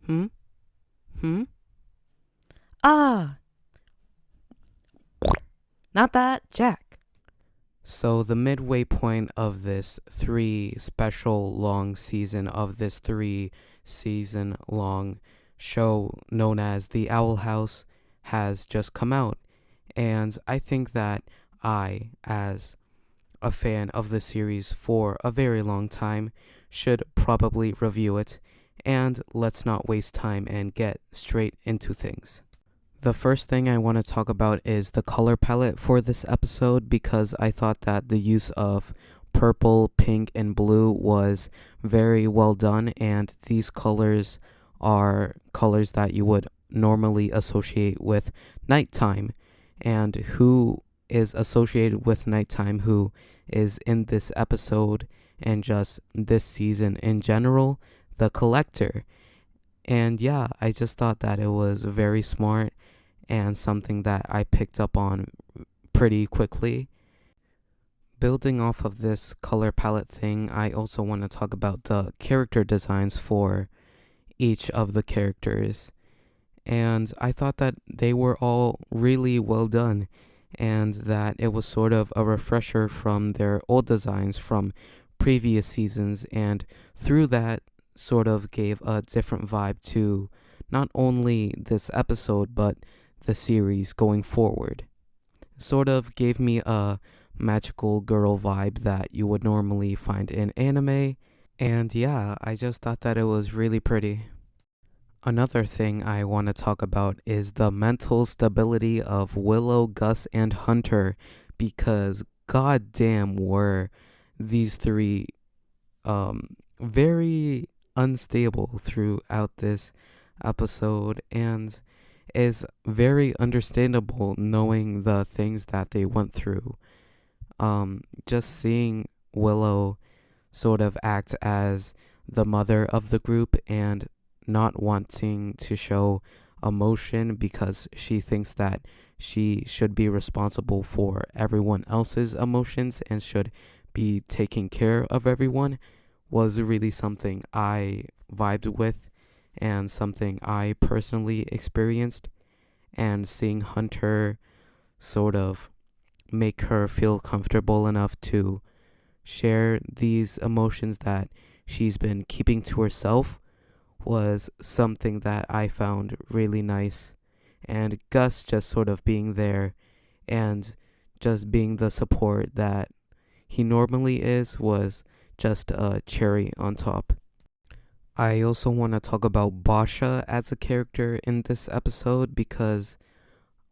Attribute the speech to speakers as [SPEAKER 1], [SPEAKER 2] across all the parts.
[SPEAKER 1] Hmm? Hmm? Ah, not that, Jack. So, the midway point of this three special long season of this 3 season long show known as The Owl House has just come out. And I think that I, as a fan of the series for a very long time, should probably review it. And let's not waste time and get straight into things. The first thing I want to talk about is the color palette for this episode because I thought that the use of purple, pink, and blue was very well done, and these colors are colors that you would normally associate with nighttime. And who is associated with nighttime, who is in this episode and just this season in general? The Collector. And yeah, I just thought that it was very smart and something that I picked up on pretty quickly. Building off of this color palette thing, I also want to talk about the character designs for each of the characters. And I thought that they were all really well done, and that it was sort of a refresher from their old designs from previous seasons, and through that, sort of gave a different vibe to not only this episode but the series going forward. Sort of gave me a magical girl vibe that you would normally find in anime. And yeah, I just thought that it was really pretty. Another thing I want to talk about is the mental stability of Willow, Gus, and Hunter, because goddamn were these three very unstable throughout this episode, and is very understandable knowing the things that they went through. Just seeing Willow sort of act as the mother of the group and not wanting to show emotion because she thinks that she should be responsible for everyone else's emotions and should be taking care of everyone was really something I vibed with and something I personally experienced. And seeing Hunter sort of make her feel comfortable enough to share these emotions that she's been keeping to herself was something that I found really nice. And Gus just sort of being there and just being the support that he normally is was just a cherry on top. I also want to talk about Basha as a character in this episode because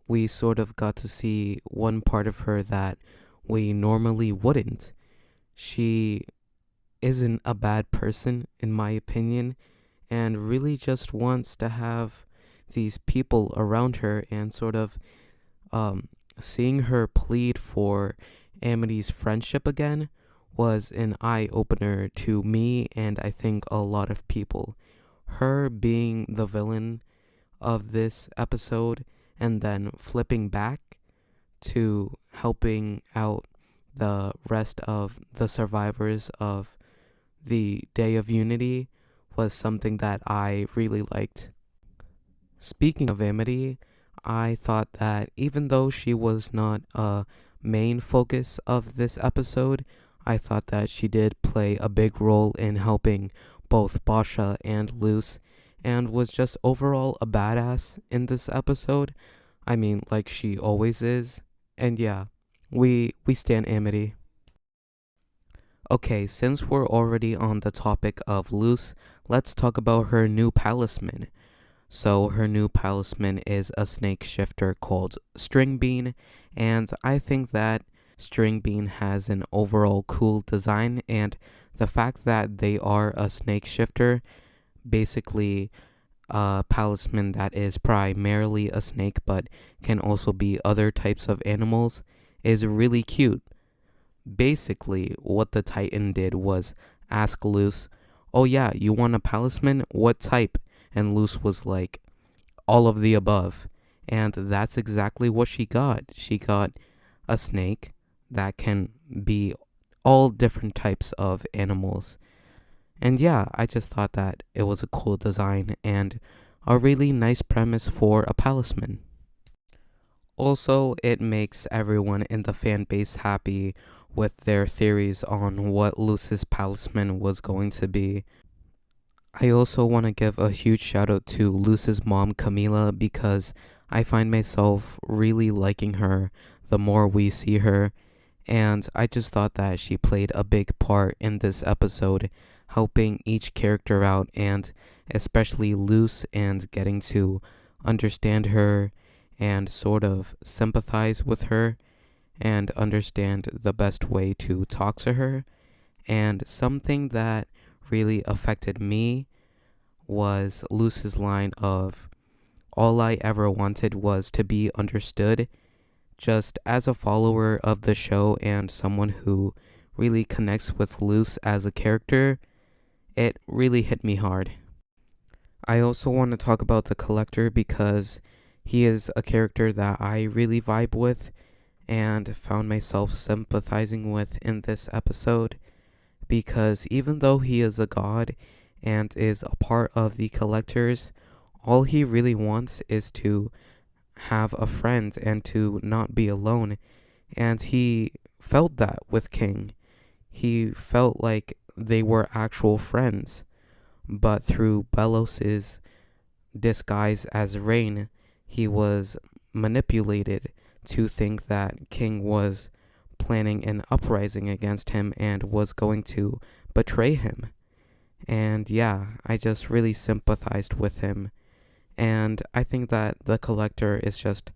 [SPEAKER 1] we sort of got to see one part of her that we normally wouldn't. She isn't a bad person, in my opinion, and really just wants to have these people around her, and sort of seeing her plead for Amity's friendship again was an eye opener to me and I think a lot of people. Her being the villain of this episode and then flipping back to helping out the rest of the survivors of the Day of Unity was something that I really liked. Speaking of Amity, I thought that even though she was not a main focus of this episode, I thought that she did play a big role in helping both Basha and Luce, and was just overall a badass in this episode. I mean, like she always is. And yeah, we stand Amity. Okay, since we're already on the topic of Luce, let's talk about her new palisman. So her new palisman is a snake shifter called String Bean, and I think that String Bean has an overall cool design, and the fact that they are a snake shifter, basically a palisman that is primarily a snake but can also be other types of animals, is really cute. Basically, what the Titan did was ask Luce, "Oh yeah, you want a palisman? What type?" And Luce was like, "All of the above." And that's exactly what she got. She got a snake that can be all different types of animals. And yeah, I just thought that it was a cool design and a really nice premise for a palisman. Also, it makes everyone in the fan base happy with their theories on what Luce's palisman was going to be. I also want to give a huge shout out to Luce's mom, Camila, because I find myself really liking her the more we see her. And I just thought that she played a big part in this episode, helping each character out, and especially Luce, and getting to understand her and sort of sympathize with her and understand the best way to talk to her. And something that really affected me was Luce's line of, "All I ever wanted was to be understood." Just as a follower of the show and someone who really connects with Luce as a character, it really hit me hard. I also want to talk about the Collector because he is a character that I really vibe with and found myself sympathizing with in this episode, because even though he is a god and is a part of the Collectors, all he really wants is to have a friend and to not be alone. And he felt that with King. He felt like they were actual friends. But through Belos's disguise as Rain, he was manipulated to think that King was planning an uprising against him and was going to betray him. And yeah, I just really sympathized with him. And I think that the Collector is just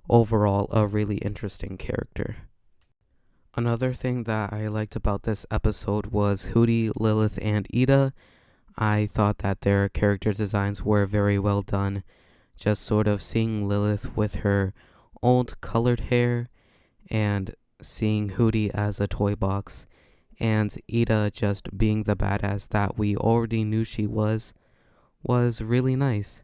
[SPEAKER 1] overall a really interesting character. Another thing that I liked about this episode was Hooty, Lilith, and Ida. I thought that their character designs were very well done. Just sort of seeing Lilith with her old colored hair and seeing Hooty as a toy box and Ida just being the badass that we already knew she was really nice.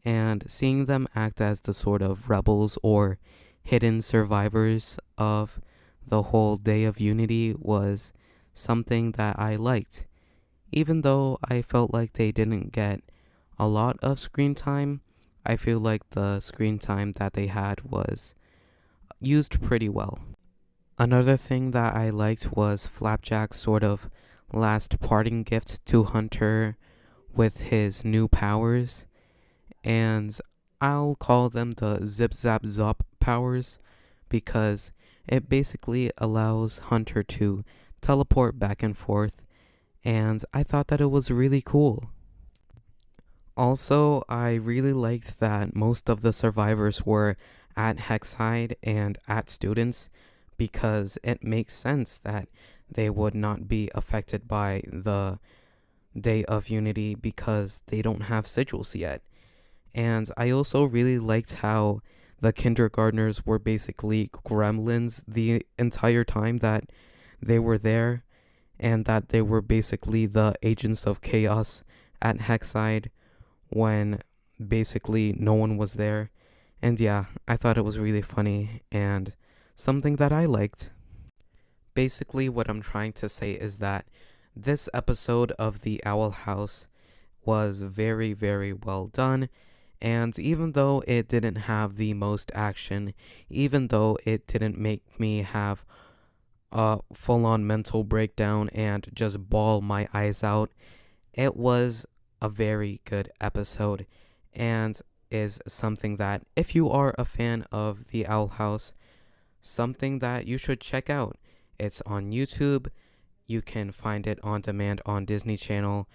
[SPEAKER 1] And seeing them act as the sort of rebels or hidden survivors of the whole Day of Unity was something that I liked. Even though I felt like they didn't get a lot of screen time, I feel like the screen time that they had was used pretty well. Another thing that I liked was Flapjack's sort of last parting gift to Hunter with his new powers, and I'll call them the Zip Zap Zop powers because it basically allows Hunter to teleport back and forth, and I thought that it was really cool. Also, I really liked that most of the survivors were at Hexhide and at students, because it makes sense that they would not be affected by the Day of Unity because they don't have sigils yet. And I also really liked how the kindergartners were basically gremlins the entire time that they were there, and that they were basically the agents of chaos at Hexside when basically no one was there. And yeah, I thought it was really funny and something that I liked. Basically, what I'm trying to say is that this episode of The Owl House was very, very well done. And even though it didn't have the most action, even though it didn't make me have a full-on mental breakdown and just bawl my eyes out, it was a very good episode and is something that, if you are a fan of The Owl House, something that you should check out. It's on YouTube. You can find it on demand on Disney Channel.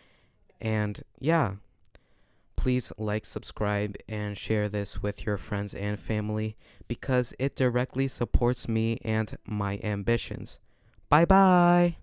[SPEAKER 1] And yeah, please like, subscribe, and share this with your friends and family because it directly supports me and my ambitions. Bye bye!